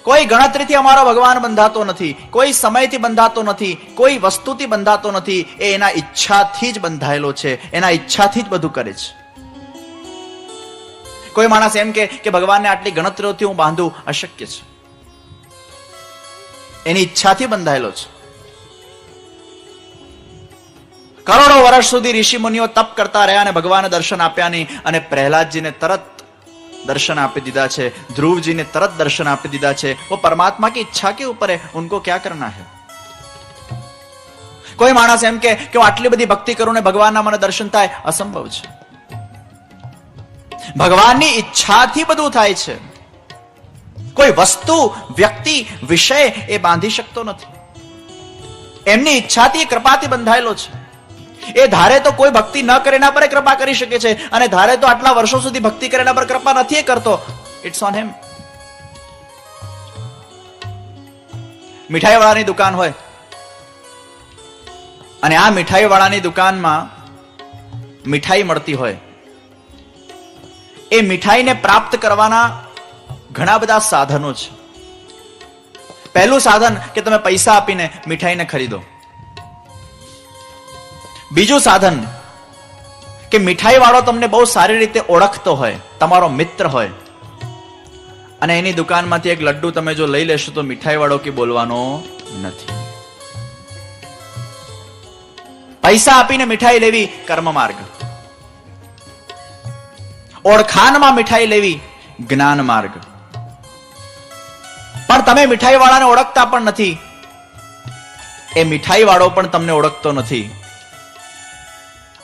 કોઈ ગણતરીથી અમારો ભગવાન બંધાતો નથી, કોઈ સમયથી બંધાતો નથી, કોઈ વસ્તુથી બંધાતો નથી. એ એના ઈચ્છાથી જ બંધાયેલો છે, એના ઈચ્છાથી જ બધું કરે છે. કોઈ માણસ એમ કે ભગવાનને આટલી ગણતરીઓથી હું બાંધું, અશક્ય છે. એની ઈચ્છાથી બંધાયેલો છે. કરોડો વર્ષ સુધી ઋષિ મુનિઓ તપ કરતા રહ્યા અને ભગવાને દર્શન આપ્યા નહીં, અને પ્રહલાદજીને તરત दर्शन आप दीदा छे, ध्रुव जी ने तरत दर्शन आप दीदा छे. वो परमात्मा की इच्छा के ऊपर है, उनको क्या करना है. कोई मानस एम के હું આટલી બધી ભક્તિ કરું ને ભગવાનના મને દર્શન થાય, અસંભવ છે. ભગવાનની ઈચ્છાથી બધું થાય છે. કોઈ વસ્તુ, વ્યક્તિ, વિષય એ બાંધી શકતો નથી. એમની ઈચ્છાથી, કૃપાથી બંધાયેલો છે. એ ધારે તો કોઈ ભક્તિ ન કરે એના પર કૃપા કરી શકે છે, અને ધારે તો આટલા વર્ષો સુધી ભક્તિ કરે એના પર કૃપા નથી કરતો. It's on him. મીઠાઈ વાળાની દુકાન હોય અને આ મીઠાઈ વાળાની દુકાનમાં મીઠાઈ મળતી હોય. એ મીઠાઈને પ્રાપ્ત કરવાના ઘણા બધા સાધનો છે. પહેલું સાધન કે તમે પૈસા આપીને મીઠાઈને ખરીદો. બીજું સાધન કે મીઠાઈ વાળો તમને બહુ સારી રીતે ઓળખતો હોય, તમારો મિત્ર હોય, અને એની દુકાનમાંથી એક લડ્ડુ તમે જો લઈ લેશો તો મીઠાઈ વાળો કે બોલવાનો નથી. પૈસા આપીને મીઠાઈ લેવી કર્મ માર્ગ, ઓળખાણમાં મીઠાઈ લેવી જ્ઞાન માર્ગ. પણ તમે મીઠાઈ વાળાને ઓળખતા પણ નથી, એ મીઠાઈ વાળો પણ તમને ઓળખતો નથી.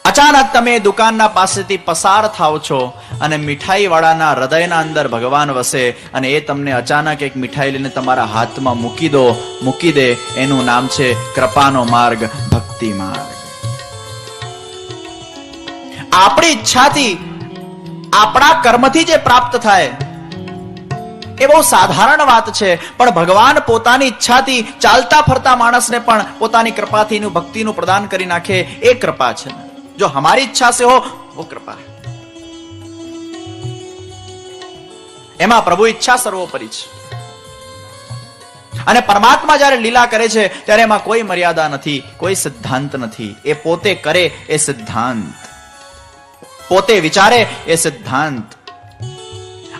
અચાનક તમે દુકાનના પાસેથી પસાર થાવ છો અને મીઠાઈ વાળાના હૃદયના અંદર ભગવાન વસે, અને એ તમને અચાનક એક મીઠાઈ લઈને તમારા હાથમાં મૂકી દે. એનું નામ છે કૃપાનો માર્ગ, ભક્તિ માર્ગ. આપણી ઈચ્છાથી, આપણા કર્મથી જે પ્રાપ્ત થાય એ બહુ સાધારણ વાત છે, પણ ભગવાન પોતાની ઈચ્છાથી ચાલતા ફરતા માણસને પણ પોતાની કૃપાથી ભક્તિનું પ્રદાન કરી નાખે, એ કૃપા છે. जो हमारी इच्छा से हो वो कृपा है. એમાં પ્રભુ ઈચ્છા સર્વોપરી છે. અને પરમાત્મા જ્યારે લીલા કરે છે ત્યારે એમાં કોઈ મર્યાદા નથી, કોઈ સિદ્ધાંત નથી. એ પોતે કરે એ સિદ્ધાંત, પોતે વિચારે એ સિદ્ધાંત.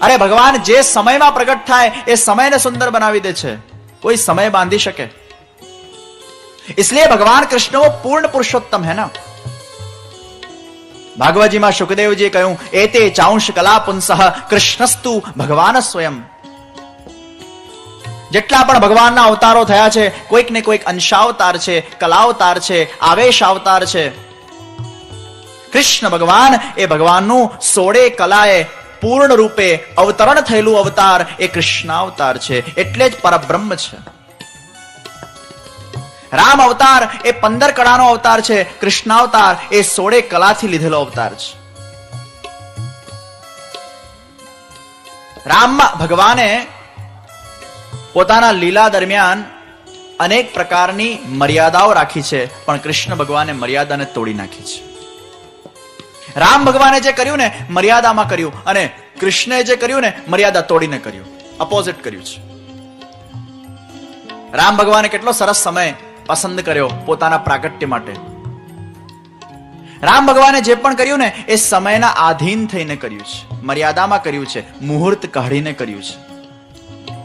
અરે ભગવાન જે સમયમાં પ્રગટ થાય એ સમયને સુંદર બનાવી દે છે. કોઈ સમય બાંધી શકે? इसलिए भगवान कृष्ण वो पूर्ण पुरुषोत्तम है ना. ભાગવતજીમાં સુખદેવજીએ કહ્યું, એતે ચાંશ કલા પુંસઃ કૃષ્ણસ્તુ ભગવાન સ્વયં. જેટલા પણ ભગવાનના અવતારો થયા છે, કોઈક ને કોઈક અંશાવતાર છે, કલાવતાર છે, આવેશ અવતાર છે. કૃષ્ણ ભગવાન એ ભગવાનનું 16 કલાએ પૂર્ણ રૂપે અવતરણ થયેલું અવતાર એ કૃષ્ણાવતાર છે. એટલે જ પરબ્રહ્મ છે. રામ અવતાર એ 15 કળાનો અવતાર છે, કૃષ્ણાવતાર એ 16 કલાથી લીધેલો અવતાર છે. રામ ભગવાને પોતાના લીલા દરમિયાન અનેક પ્રકારની મર્યાદાઓ રાખી છે, પણ કૃષ્ણ ભગવાને મર્યાદાને તોડી નાખી છે. રામ ભગવાને જે કર્યું ને મર્યાદામાં કર્યું, અને કૃષ્ણે જે કર્યું ને મર્યાદા તોડીને કર્યું, અપોઝિટ કર્યું છે. રામ ભગવાને કેટલો સરસ સમય પસંદ કર્યો પોતાના પ્રાગટ્ય માટે. રામ ભગવાને જે પણ કર્યું ને એ સમયના આધીન થઈને કર્યું છે, મર્યાદામાં કર્યું છે, મુહૂર્ત કાઢીને કર્યું છે.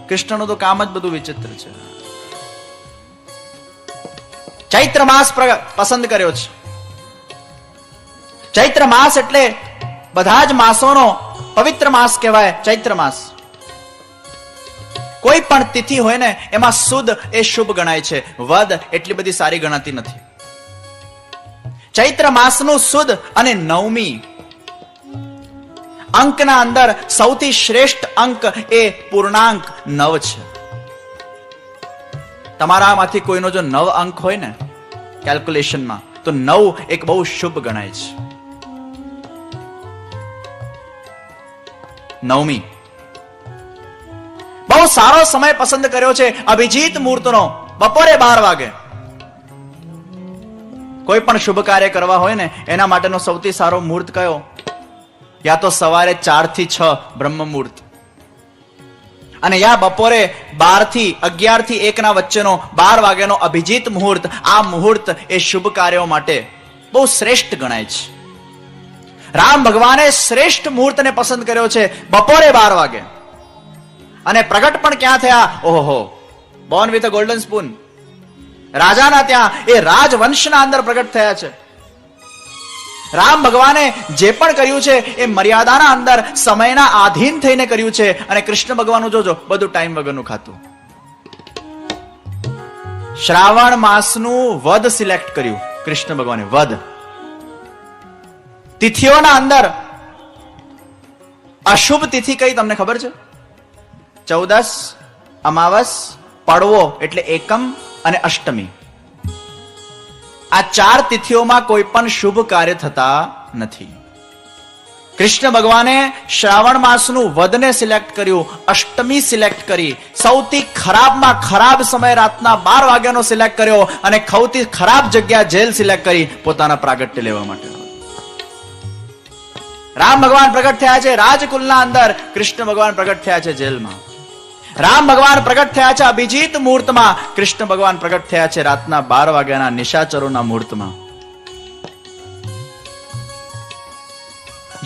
કૃષ્ણનું તો કામ જ બધું વિચિત્ર છે. ચૈત્ર માસ પસંદ કર્યો છે. ચૈત્ર માસ એટલે બધા જ માસોનો પવિત્ર માસ કહેવાય ચૈત્ર માસ. કોઈ પણ તિથિ હોય ને એમાં સુદ એ શુભ ગણાય છે, વદ એટલી બધી સારી ગણાતી નથી. ચૈત્ર માસનું સુદ અને નવમી અંકના અંદર સૌથી શ્રેષ્ઠ અંક એ પૂર્ણાંક 9 છે. તમારામાંથી કોઈનો જો 9 અંક હોય ને કેલ્ક્યુલેશનમાં, તો 9 એક બહુ શુભ ગણાય છે. નવમી બહુ સારો સમય પસંદ કર્યો છે અભિજીત મુહૂર્તનો, બપોરે 12 વાગે. કોઈ પણ શુભ કાર્ય કરવા હોય ને એના માટેનો સૌથી સારો મુહૂર્ત કયો? યા તો સવારે 4 થી 6 બ્રહ્મ મુહૂર્ત, અને યા બપોરે 12 થી 11 થી 1 ના વચ્ચેનો 12 વાગ્યાનો અભિજીત મુહૂર્ત, આ મુહૂર્ત એ શુભ કાર્યો માટે બહુ શ્રેષ્ઠ ગણાય છે. રામ ભગવાને શ્રેષ્ઠ મુહૂર્તને પસંદ કર્યો છે, બપોરે 12 વાગે. અને પ્રગટ પણ ક્યાં થયા? ઓહો, Born with a golden spoon. રાજાના ત્યાં, એ રાજવંશના અંદર પ્રગટ થયા છે. રામ ભગવાને જે પણ કર્યું છે એ મર્યાદાના અંદર સમયના આધીન થઈને કર્યું છે. અને કૃષ્ણ ભગવાનનું જોજો, બધું ટાઈમ વગરનું ખાતું. શ્રાવણ માસનું વદ સિલેક્ટ કર્યું કૃષ્ણ ભગવાને, વદ. તિથિઓના અંદર અશુભ તિથિ કઈ તમને ખબર છે? 14, અમાવસ, પડવો એટલે એકમ અને અષ્ટમી. આ 4 તિથિઓમાં કોઈ પણ શુભ કાર્ય થતા નથી. કૃષ્ણ ભગવાને શ્રાવણ માસનું વદને સિલેક્ટ કર્યું, અષ્ટમી સિલેક્ટ કરી, સૌથી ખરાબમાં ખરાબ સમય રાતના 12 વાગ્યાનો સિલેક્ટ કર્યો અને સૌથી ખરાબ જગ્યા જેલ સિલેક્ટ કરી પોતાના પ્રાગટ્ય લેવા માટે. રામ ભગવાન પ્રગટ થયા છે રાજકુલના અંદર, કૃષ્ણ ભગવાન પ્રગટ થયા છે જેલમાં. રામ ભગવાન પ્રગટ થયા છે અભિજીત મુહૂર્તમાં, કૃષ્ણ ભગવાન પ્રગટ થયા છે રાતના 12 વાગ્યાના નિશાચરોના મુહૂર્તમાં.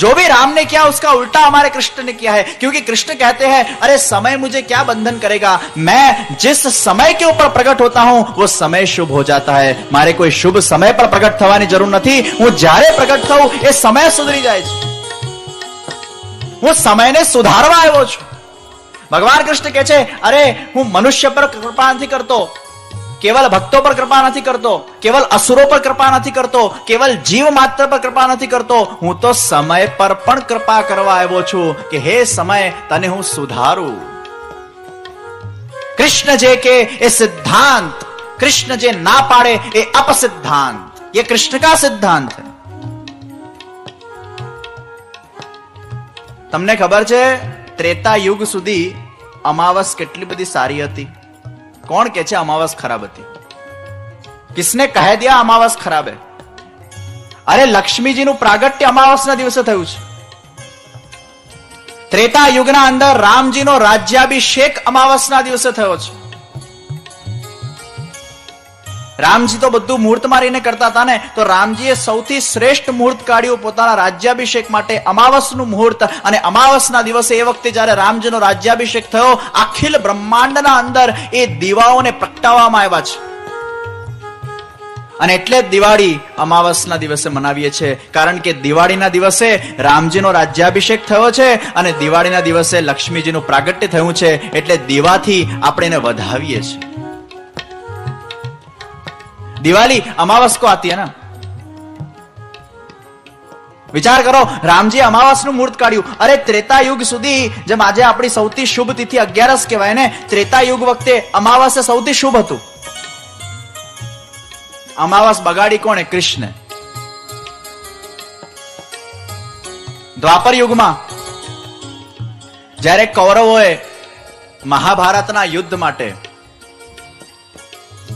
जो भी राम ने किया उसका उल्टा हमारे कृष्ण ने किया है, क्योंकि कृष्ण कहते हैं अरे समय मुझे क्या बंधन करेगा, मैं जिस समय के ऊपर प्रकट होता हूं वो समय शुभ हो जाता है. मारे कोई शुभ समय पर प्रकट થવાની જરૂર નથી. હું જ્યારે પ્રગટ થઉં એ સમય સુધરી જાય છે. હું સમયને સુધારવા આવ્યો છું. ભગવાન કૃષ્ણ કહે છે અરે હું મનુષ્ય પર કૃપા નથી કરતો, કેવલ ભક્તો પર કૃપા નથી કરતો, કેવલ અસુરો પર કૃપા નથી કરતો, કેવલ જીવ માત્ર પર કૃપા નથી કરતો, હું તો સમય પર પણ કૃપા કરવા આવ્યો છું કે હે સમય તને હું સુધારું. કૃષ્ણ જે કે એ સિદ્ધાંત, કૃષ્ણ જે ના પાડે એ અપસિદ્ધાંત. ये कृष्ण का सिद्धांत है. તમને ખબર છે ત્રેતા યુગ સુધી અમાવસ કેટલી બધી સારી હતી? कौन कहे छे अमावस खराब थी? किसने कह दिया अमावस खराब है? अरे लक्ष्मी जी नु प्रागट्य अमावस ना दिवसे थयुं छे. त्रेता युगना अंदर रामजी नो राज्याभिषेक अमावस ना दिवसे थयो छे. रामजी तो बधुं मुहूर्त मारीने करता था ने, तो रामजीए सौथी श्रेष्ठ मुहूर्त काढ्युं पोताना राज्याभिषेक माटे, अमावसनुं मुहूर्त. अने अमावसना दिवसे ए वखते ज्यारे रामजीनो राज्याभिषेक थयो, अखिल ब्रह्मांडना अंदर ए दीवाओने प्रगटाववामां आव्या छे. અને એટલે જ દિવાળી અમાવસના દિવસે મનાવીએ છીએ, કારણ કે દિવાળીના દિવસે રામજીનો રાજ્યાભિષેક થયો છે અને દિવાળીના દિવસે લક્ષ્મીજીનું પ્રાગટ્ય થયું છે, એટલે દીવાથી આપણે એને વધાવીએ છીએ. दिवाली अमावस को आती है ना. विचार करो, रामजी अमावस નું મુહૂર્ત કાઢ્યું. અરે ત્રેતા યુગ સુધી, જેમ આજે આપણી સૌથી શુભ તિથિ 11 કહેવાય ને, ત્રેતા યુગ વખતે અમાવસ સૌથી શુભ હતું. અમાવસ બગાડી કોણે? કૃષ્ણ. દ્વાપર યુગમાં જ્યારે કૌરવોએ મહાભારતના યુદ્ધ માટે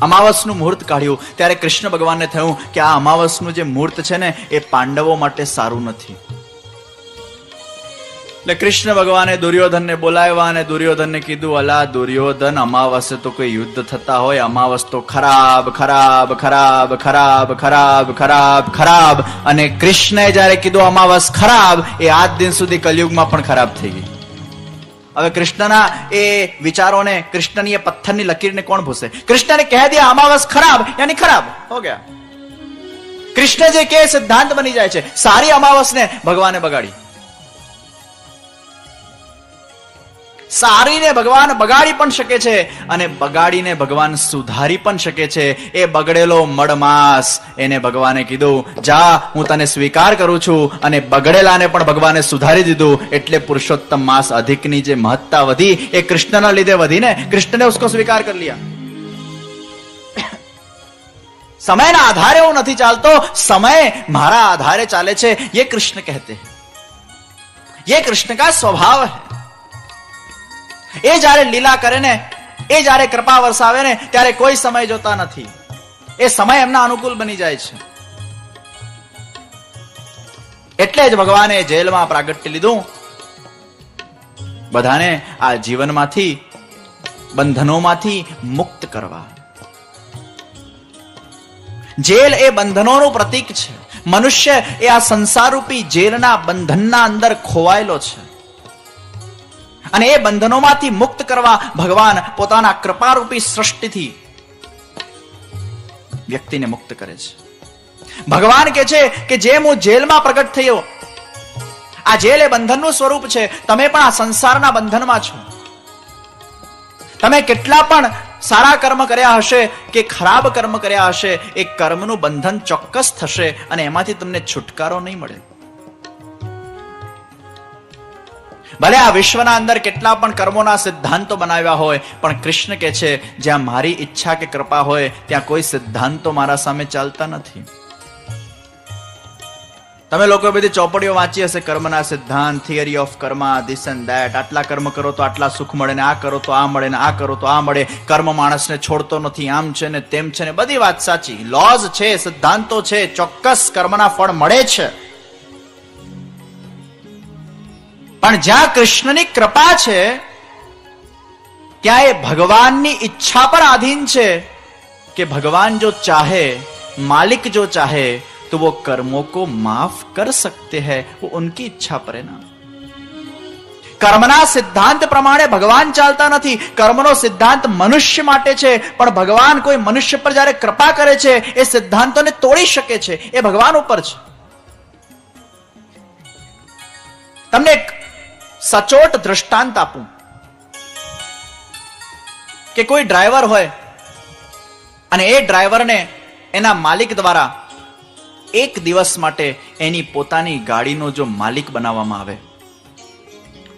અમાવસનું મુહૂર્ત કાઢ્યું, ત્યારે કૃષ્ણ ભગવાનને થયું કે આ અમાવસનું જે મુહૂર્ત છે ને એ પાંડવો માટે સારું નથી. એટલે કૃષ્ણ ભગવાને દુર્યોધનને બોલાવ્યા અને દુર્યોધનને કીધું અલા દુર્યોધન, અમાવસે તો કોઈ યુદ્ધ થતા હોય, અમાવસ તો ખરાબ ખરાબ ખરાબ ખરાબ ખરાબ ખરાબ ખરાબ. અને કૃષ્ણએ જયારે કીધું અમાવસ ખરાબ, એ આજ દિન સુધી કલયુગમાં પણ ખરાબ થઈ ગઈ. હવે કૃષ્ણના એ વિચારોને, કૃષ્ણની એ પથ્થરની લકીરને કોણ ભૂસે? કૃષ્ણને કહે દિયા અમાવસ ખરાબ યાની ખરાબ હો ગયા. કૃષ્ણ જે કે સિદ્ધાંત બની જાય છે. સારી અમાવસને ભગવાને બગાડી. સારીને ભગવાન બગાડી પણ શકે છે અને બગાડીને ભગવાન સુધારી પણ શકે છે. એ બગડેલો મળમાસ એને ભગવાને કીધું જા હું તને સ્વીકાર કરું છું, અને બગડેલાને પણ ભગવાને સુધારી દીધું. એટલે પુરુષોત્તમ માસ અધિકની જે મહત્તા વધી એ કૃષ્ણના લીધે વધીને, કૃષ્ણને ઉસકો સ્વીકાર કરી लिया. સમયના આધારે હું નથી ચાલતો, સમય મારા આધારે ચાલે છે. ये कृष्ण कहते हैं, ये कृष्ण का स्वभाव है. એ જયારે લીલા કરે ને, એ જયારે કૃપા વરસાવે ને, ત્યારે કોઈ સમય જોતા નથી. એ સમય એમના અનુકૂળ બની જાય છે. એટલે જ ભગવાને જેલમાં પ્રાગટ્ય લીધું. બધાને આ જીવનમાંથી, બંધનોમાંથી મુક્ત કરવા. જેલ એ બંધનોનું પ્રતીક છે. મનુષ્ય એ આ સંસારરૂપી જેલના બંધનના અંદર ખોવાયેલો છે અને એ બંધનોમાંથી મુક્ત કરવા ભગવાન પોતાના કૃપારૂપી સૃષ્ટિથી વ્યક્તિને મુક્ત કરે છે. ભગવાન કહે છે કે જેમ હું જેલમાં પ્રગટ થયો, આ જેલ એ બંધનનું સ્વરૂપ છે, તમે પણ આ સંસારના બંધનમાં છો. તમે કેટલા પણ સારા કર્મ કર્યા હશે કે ખરાબ કર્મ કર્યા હશે, એ કર્મનું બંધન ચોક્કસ થશે અને એમાંથી તમને છુટકારો નહીં મળે. ભલે આ વિશ્વના અંદર કેટલા પણ કર્મોના સિદ્ધાંતો બનાવ્યા હોય, પણ કૃષ્ણ કહે છે જ્યાં મારી ઈચ્છા કે કૃપા હોય ત્યાં કોઈ સિદ્ધાંતો મારા સામે ચાલતા નથી. તમે લોકો બધી ચોપડીઓ વાંચી હશે, કર્મના સિદ્ધાંત, theory of Karma, this and that. આટલા કર્મ કરો તો આટલા સુખ મળે ને આ કરો તો આ મળે ને આ કરો તો આ મળે. કર્મ માણસને છોડતો નથી, આમ છે ને તેમ છે ને. બધી વાત સાચી, લોઝ છે, સિદ્ધાંતો છે, ચોક્કસ કર્મના ફળ મળે છે. પણ જ્યાં કૃષ્ણની કૃપા છે ત્યાં એ ભગવાનની ઈચ્છા પર આધીન છે कि भगवान जो चाहे, मालिक जो चाहे तो वो कर्मों को माफ कर सकते हैं, वो उनकी इच्छा पर है ना. કર્મના સિદ્ધાંત પ્રમાણે ભગવાન ચાલતા નથી. કર્મનો સિદ્ધાંત મનુષ્ય માટે છે, પણ ભગવાન કોઈ મનુષ્ય પર જ્યારે કૃપા કરે છે એ સિદ્ધાંતોને તોડી શકે છે, એ ભગવાન ઉપર છે. તમને એક સચોટ દ્રષ્ટાંત આપું કે કોઈ ડ્રાઈવર હોય અને એ ડ્રાઈવરને એના માલિક દ્વારા એક દિવસ માટે એની પોતાની ગાડીનો જો માલિક બનાવવામાં આવે.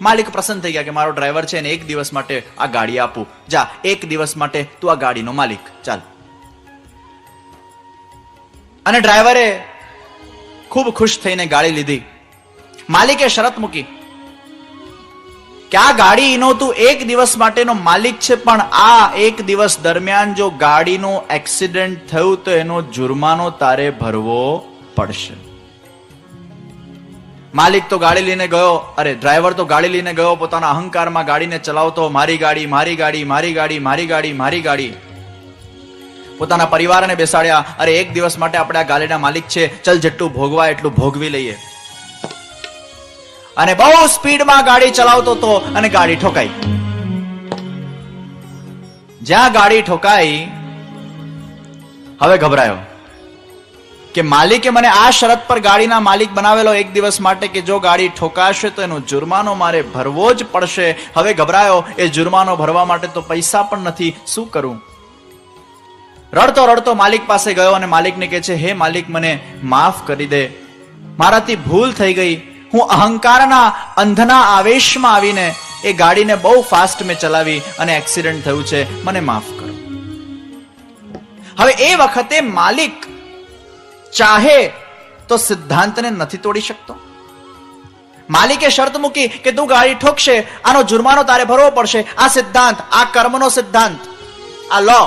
માલિક પ્રસન્ન થઈ ગયા કે મારો ડ્રાઈવર છે ને એક દિવસ માટે આ ગાડી આપું, જા એક દિવસ માટે તું આ ગાડીનો માલિક, ચાલ. અને ડ્રાઈવરે ખૂબ ખુશ થઈને ગાડી લીધી. માલિકે શરત મૂકી કે આ ગાડીનો તું એક દિવસ માટેનો માલિક છે, પણ આ એક દિવસ દરમિયાન જો ગાડીનો એક્સિડન્ટ થયું તો એનો જુર્માનો તારે ભરવો પડશે. માલિક તો ગાડી લઈને ગયો, ડ્રાઈવર તો ગાડી લઈને ગયો, પોતાના અહંકારમાં ગાડીને ચલાવતો, મારી ગાડી, મારી ગાડી, મારી ગાડી, મારી ગાડી, મારી ગાડી. પોતાના પરિવારને બેસાડ્યા, એક દિવસ માટે આપણે આ ગાડીના માલિક છે, ચલ જેટલું ભોગવા એટલું ભોગવી લઈએ. અને બહુ સ્પીડમાં ગાડી ચલાવતો હતો અને ગાડી ઠોકાઈ. જ્યાં ગાડી ઠોકાઈ, હવે ગભરાયો કે માલિકે મને આ શરત પર ગાડીના માલિક બનાવેલો એક દિવસ માટે કે જો ગાડી ઠોકાશે તો એનો જુર્માનો મારે ભરવો જ પડશે. હવે ગભરાયો, એ જુર્માનો ભરવા માટે તો પૈસા પણ નથી, શું કરું? રડતો રડતો માલિક પાસે ગયો અને માલિકને કહે છે, હે માલિક, મને માફ કરી દે, મારાથી ભૂલ થઈ ગઈ. હું અહંકારના અંધના આવેશમાં આવીને એ ગાડીને બહુ ફાસ્ટ મેં ચલાવી અને એક્સિડન્ટ થયું છે, મને માફ કરો. હવે એ વખતે માલિક ચાહે તો સિદ્ધાંતને નથી તોડી શકતો. માલિકે શરત મૂકી કે તું ગાડી ઠોકશે, આનો જુર્માનો તારે ભરવો પડશે. આ સિદ્ધાંત, આ કર્મનો સિદ્ધાંત, આ લો.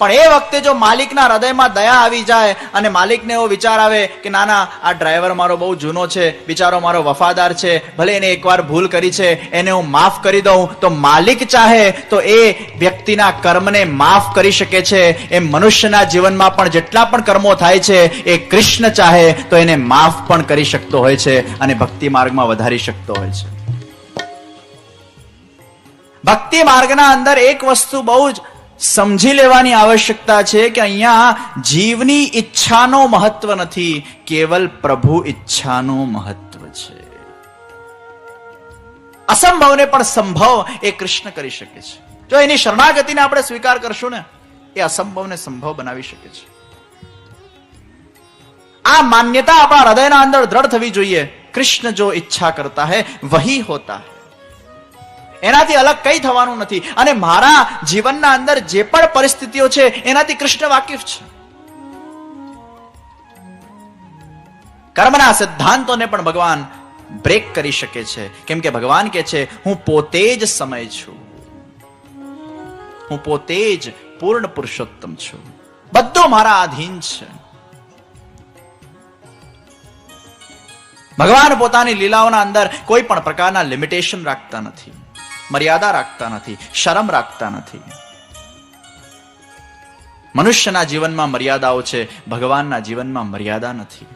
પણ એ વખતે જો માલિકના હૃદયમાં દયા આવી જાય અને માલિકને એવો વિચાર આવે કે ના ના, આ ડ્રાઈવર મારો બહુ જૂનો છે, બિચારો મારો વફાદાર છે, ભલે એને એકવાર ભૂલ કરી છે, એને હું માફ કરી દઉં, તો માલિક ચાહે તો એ વ્યક્તિના કર્મને માફ કરી શકે છે. એ મનુષ્યના જીવનમાં પણ જેટલા પણ કર્મો થાય છે એ કૃષ્ણ ચાહે તો એને માફ પણ કરી શકતો હોય છે અને ભક્તિ માર્ગમાં વધારી શકતો હોય છે. ભક્તિ માર્ગના અંદર એક વસ્તુ બહુ જ સમજી લેવાની આવશ્યકતા છે કે અહીંયા જીવની ઈચ્છાનો મહત્વ નથી, કેવલ પ્રભુ ઈચ્છાનો મહત્વ છે. અસંભવને પણ સંભવ એ કૃષ્ણ કરી શકે છે. જો એની શરણાગતિને આપણે સ્વીકાર કરશું ને, એ અસંભવને સંભવ બનાવી શકે છે. આ માન્યતા આપણા હૃદયના અંદર દ્રઢ થવી જોઈએ. કૃષ્ણ જો ઈચ્છા કરતા હૈ વહી હોતા હૈ, એનાથી અલગ કઈ થવાનું નથી. અને મારા જીવનના અંદર જે પણ પરિસ્થિતિઓ છે એનાથી કૃષ્ણ વાકેફ છે. કર્મના સિદ્ધાંતોને પણ ભગવાન બ્રેક કરી શકે છે, કેમ કે ભગવાન કહે છે, હું પોતે જ સમય છું, હું પોતે જ પૂર્ણ પુરુષોત્તમ છું, બધું મારા આધીન છે. ભગવાન પોતાની લીલાઓના અંદર કોઈ પણ પ્રકારના લિમિટેશન રાખતા નથી, મર્યાદા રાખતા નથી, શરમ રાખતા નથી. મનુષ્યના જીવનમાં મર્યાદાઓ છે, ભગવાનના જીવનમાં મર્યાદા નથી.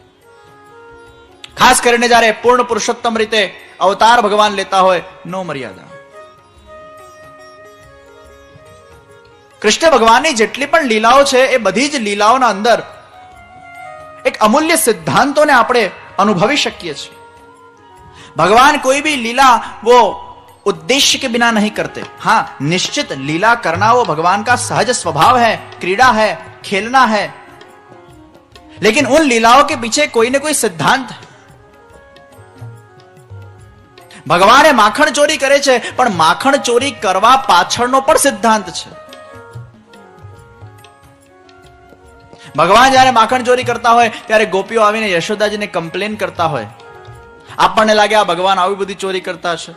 ખાસ કરીને જ્યારે પૂર્ણ પુરુષોત્તમ રીતે અવતાર ભગવાન લેતા હોય, નો મર્યાદા. કૃષ્ણ ભગવાનની જેટલી પણ લીલાઓ છે એ બધી જ લીલાઓના અંદર એક અમૂલ્ય સિદ્ધાંતોને આપણે अनुभवी શકીએ છીએ. भगवान कोई भी लीला वो उद्देश्य के बिना नहीं करते. हाँ, निश्चित लीला करना वो भगवान का सहज स्वभाव है, क्रीड़ा है, खेलना है, लेकिन उन लीलाओं के पीछे कोई न कोई सिद्धांत है. ભગવાને માખણ ચોરી કરે છે, પણ માખણ ચોરી કરવા પાછળનો પણ સિદ્ધાંત છે. ભગવાન જયારે માખણ ચોરી કરતા હોય ત્યારે ગોપીઓ આવીને યશોદાજીને કમ્પ્લેન કરતા હોય. આપણને લાગે આ ભગવાન આવી બધી ચોરી કરતા હશે.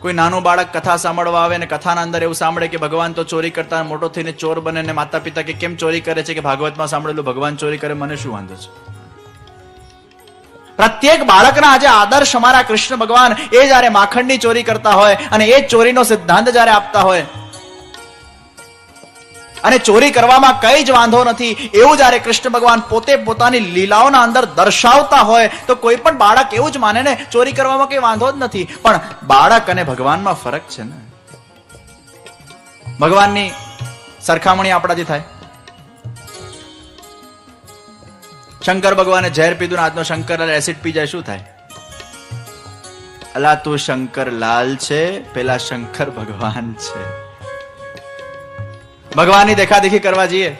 કોઈ નાનું બાળક કથા સાંભળવા આવે ને કથાના અંદર એવું સાંભળે કે ભગવાન તો ચોરી કરતા, મોટો થઈને ચોર બને ને માતા પિતા કે કેમ ચોરી કરે છે, કે ભાગવતમાં સાંભળેલું ભગવાન ચોરી કરે, મને શું વાંધો છે. પ્રત્યેક બાળકના આજે આદર્શ અમારા કૃષ્ણ ભગવાન એ જયારે માખણની ચોરી કરતા હોય અને એ ચોરીનો સિદ્ધાંત જયારે આપતા હોય અને ચોરી કરવામાં કઈ જ વાંધો નથી એવું જયારે કૃષ્ણ ભગવાન પોતે પોતાની લીલાઓના અંદર દર્શાવતા હોય તો કોઈ પણ બાળક એવું જ માને ને ચોરી કરવામાં કઈ વાંધો જ નથી. પણ બાળક અને ભગવાનમાં ફરક છે ને. ભગવાનની સરખામણી આપણાથી થાય. શંકર ભગવાને ઝેર પીધું, આજનો શંકર એસિડ પી જાય, શું થાય? અલા તું શંકર લાલ છે, પેલા શંકર ભગવાન છે. ભગવાનની દેખાદેખી કરવા જઈએ.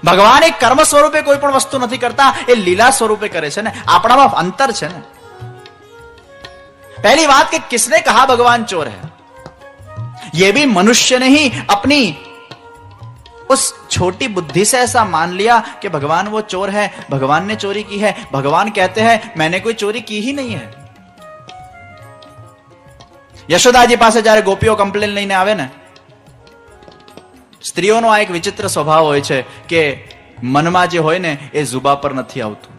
ભગવાન એક કર્મ સ્વરૂપે કોઈ પણ વસ્તુ નથી કરતા, એ લીલા સ્વરૂપે કરે છે ને. આપણામાં અંતર છે ને. पहली बात कि किसने कहा भगवान चोर है? ये भी मनुष्य ने ही अपनी उस छोटी बुद्धि से ऐसा मान लिया कि भगवान वो चोर है, भगवान ने चोरी की है. भगवान कहते हैं मैंने कोई चोरी की ही नहीं है. યશોદાજી પાસે જયારે ગોપીઓ કમ્પ્લેન લઈને આવે ને, સ્ત્રીઓનો આ એક વિચિત્ર સ્વભાવ હોય છે કે મનમાં જે હોય ને એ જુબા પર નથી આવતું.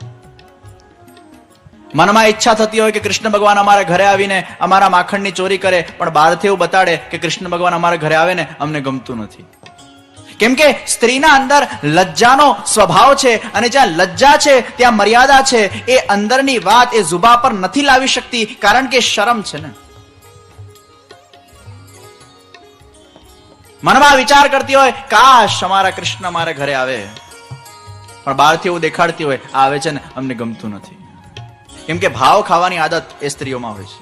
મનમાં ઈચ્છા થતી હોય કે કૃષ્ણ ભગવાન અમારા ઘરે આવીને અમારા માખણની ચોરી કરે, પણ બહારથી એવું બતાડે કે કૃષ્ણ ભગવાન અમારા ઘરે આવે ને અમને ગમતું નથી. કેમ કે સ્ત્રીના અંદર લજ્જાનો સ્વભાવ છે અને જ્યાં લજ્જા છે ત્યાં મર્યાદા છે. એ અંદરની વાત એ જુબા પર નથી લાવી શકતી, કારણ કે શરમ છે ને. મનમાં વિચાર કરતી હોય કાશ અમારા કૃષ્ણ અમારા ઘરે આવે, પણ બહારથી એવું દેખાડતી હોય આવે છે ને અમને ગમતું નથી. કેમ કે ભાવ ખાવાની આદત એ સ્ત્રીઓમાં હોય છે.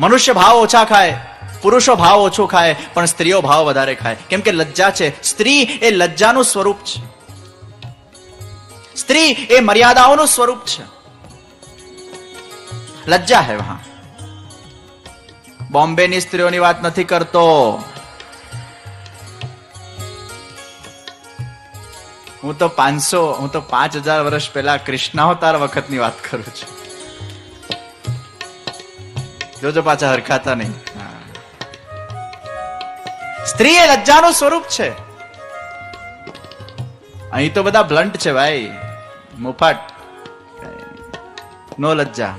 મનુષ્ય ભાવ ઓછા ખાય, પુરુષો ભાવ ઓછો ખાય, પણ સ્ત્રીઓ ભાવ વધારે ખાય. કેમ કે લજ્જા છે. સ્ત્રી એ લજ્જાનું સ્વરૂપ છે. સ્ત્રી એ મર્યાદાઓનું સ્વરૂપ છે. લજ્જા હે વહાં. બોમ્બેની સ્ત્રીઓની વાત નથી કરતો. હું તો 5000 વર્ષ પહેલા કૃષ્ણાવતાર વખતની વાત કરું છું. જોજો પાછા હરખાતા નહીં. સ્ત્રી એ લજ્જાનું સ્વરૂપ છે. અહીં તો બધા બ્લન્ટ છે ભાઈ, મુફાટ, નો લજ્જા.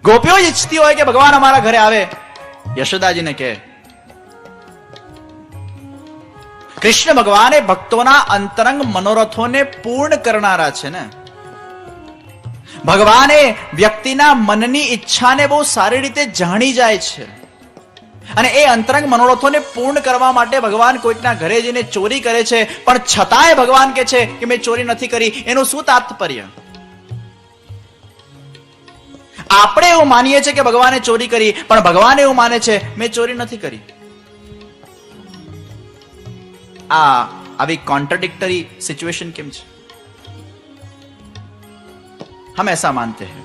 ગોપીઓ ઈચ્છતી હોય કે ભગવાન અમારા ઘરે આવે. યશોદાજીને કહે કૃષ્ણ ભગવાન એ ભક્તોના અંતરંગ મનોરથોને પૂર્ણ કરનારા છે ને. ભગવાન એ વ્યક્તિના મનની ઈચ્છાને બહુ સારી રીતે જાણી જાય છે અને એ અંતરંગ મનોરથોને પૂર્ણ કરવા માટે ભગવાન કોઈકના ઘરે જઈને ચોરી કરે છે, પણ છતાંય ભગવાન કહે છે કે મેં ચોરી નથી કરી. એનું શું તાત્પર્ય? આપણે એવું માનીએ છીએ કે ભગવાને ચોરી કરી, પણ ભગવાન એવું માને છે મેં ચોરી નથી કરી. આવી कॉन्ट्रडिक्टरी सिचुएशन કેમ છે? हम ऐसा मानते हैं.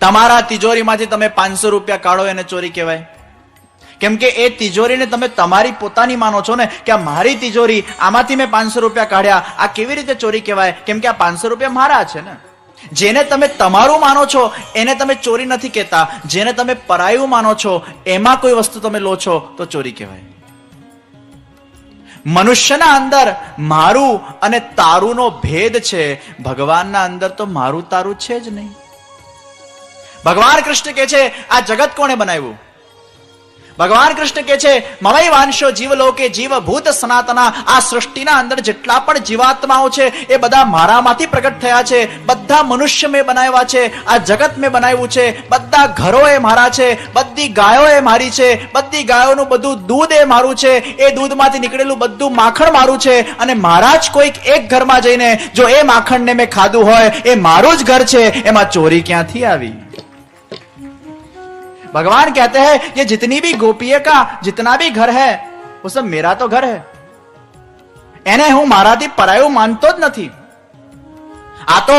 તમારા તિજોરીમાંથી તમે 500 રૂપિયા કાઢો એને ચોરી કહેવાય? કેમ કે એ તિજોરીને તમે તમારી પોતાની માનો છો ને, કે આ મારી તિજોરી, આમાંથી મેં 500 રૂપિયા કાઢ્યા, આ કેવી રીતે ચોરી કહેવાય? કેમ કે આ 500 રૂપિયા મારા છે ને. જેને તમે તમારું માનો છો એને તમે ચોરી નથી કહેતા. જેને તમે પરાયું માનો છો એમાં કોઈ વસ્તુ તમે લો છો તો ચોરી કહેવાય. મનુષ્યના અંદર મારું અને તારુંનો ભેદ છે, ભગવાનના અંદર તો મારું તારું છે જ નહીં. ભગવાન કૃષ્ણ કહે છે આ જગત કોણે બનાવ્યું? ભગવાન કૃષ્ણ કહે છે મમૈ વાંશો જીવલોકે જીવભૂત સનાતના. આ સૃષ્ટિના અંદર જેટલા પણ જીવાત્માઓ છે એ બધા મારામાંથી પ્રગટ થયા છે. બધા મનુષ્ય મેં બનાવ્યા છે, આ જગત મેં બનાવ્યું છે, બધા ઘરો એ મારા છે, બધી ગાયો એ મારી છે, બધી ગાયોનું બધું દૂધ એ મારું છે, એ દૂધમાંથી નીકળેલું બધું માખણ મારું છે. અને મારા જ કોઈક એક ઘરમાં જઈને જો એ માખણને મેં ખાધું હોય, એ મારું જ ઘર છે, એમાં ચોરી ક્યાંથી આવી? भगवान कहते हैं ये जितनी भी गोपियों का जितना भी घर है वो सब मेरा तो घर है. એને હું મારાથી પરાયું માનતો જ નથી. આ તો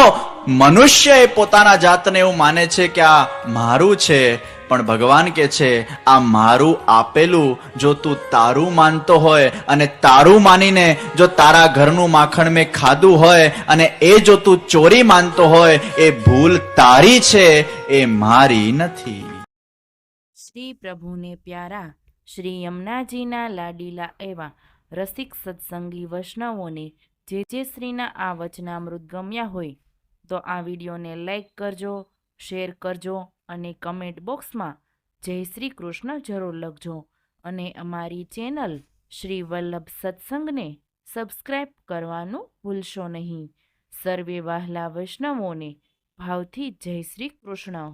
મનુષ્ય એ પોતાના જાતને એવું માને છે કે આ મારું છે, પણ ભગવાન કહે છે આ મારું આપેલું જો તું તારું માનતો હોય અને તારું માનીને જો તારા ઘરનું માખણ મેં ખાધું હોય અને એ જો તું ચોરી માનતો હોય, એ ભૂલ તારી છે, એ મારી નથી. શ્રી પ્રભુને પ્યારા શ્રી યમુનાજીના લાડીલા એવા રસિક સત્સંગી વૈષ્ણવોને જે શ્રીના આ વચનામૃત ગમ્યા હોય તો આ વિડીયોને લાઈક કરજો, શેર કરજો અને કમેન્ટ બોક્સમાં જય શ્રી કૃષ્ણ જરૂર લખજો. અને અમારી ચેનલ શ્રી વલ્લભ સત્સંગને સબસ્ક્રાઈબ કરવાનું ભૂલશો નહીં. સર્વે વહાલા વૈષ્ણવોને ભાવથી જય શ્રી કૃષ્ણ.